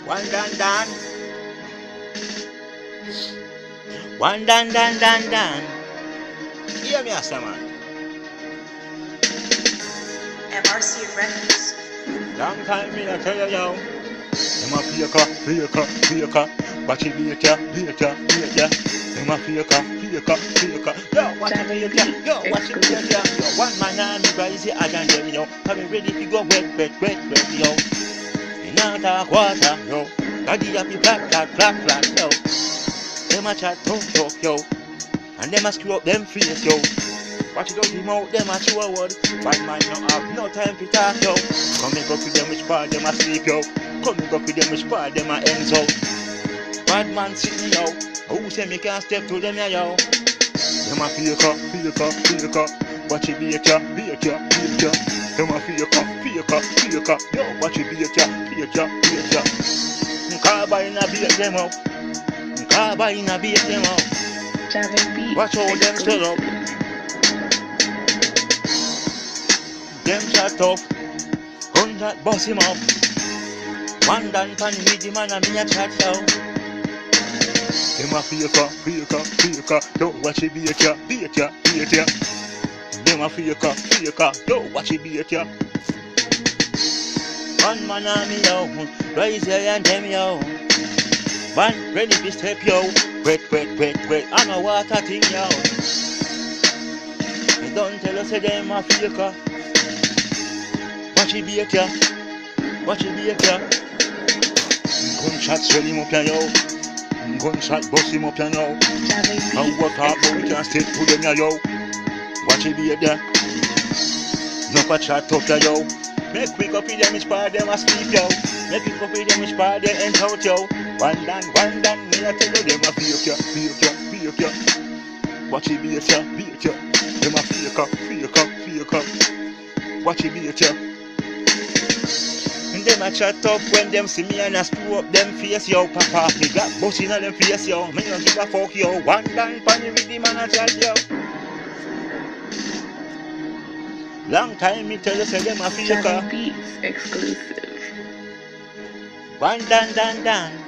One dan dan. One dan dan dan dan. Hear me, Asa man. MRC Records. Long time me I tell you, yo. Them a faker. Watch it later. Them a faker. Yo, watch it later. Yo, watch it later. Yo, one man and me rise I can them, yo. Have me ready to go wet, yo. In a quarter, yo. Body happy flat, yo. Them a chat talk, yo. And them a screw up them face, yo. Watch it out him out, them a chew a word. Bad man no have no time to talk, yo. Come and go with them which part them a sleep, yo. Come and go with them which part them a ends out. Bad man sitting, yo. Who say me can't step to them, yo. Them a faker. Watch it later. Them a faker. Yo, watch it later. Carbine a beat them out. Watch all them turn up. Them shut off. 100 boss him up. One done pan with the man and me a chat yo. Them a faker. Yo, watch it later. Them a faker. Yo, watch it later. One man and me yo. Rise here and them yo. One ready to step yo. Wait. I know what I think yo. They don't tell us them a faker. Watch it later. Gunshot swell him up yo. Gunshot bust him up yo. And what up but we can't step to them yo. Watch it later. No pa chat up yo. Make quick up in them which part them a sleep yo. Make quick up in them which part them ends out yo. One dan, me a tell you them a faker. Watch it later. Them a faker. Watch it later. And them a chat up when them see me and I screw up them face yo. Papa, me got bust inna them face yo. Me no give a fuck yo. One dan panny with the man a chat yo. Long time me tell you say them a faker. Beats exclusive. One dan.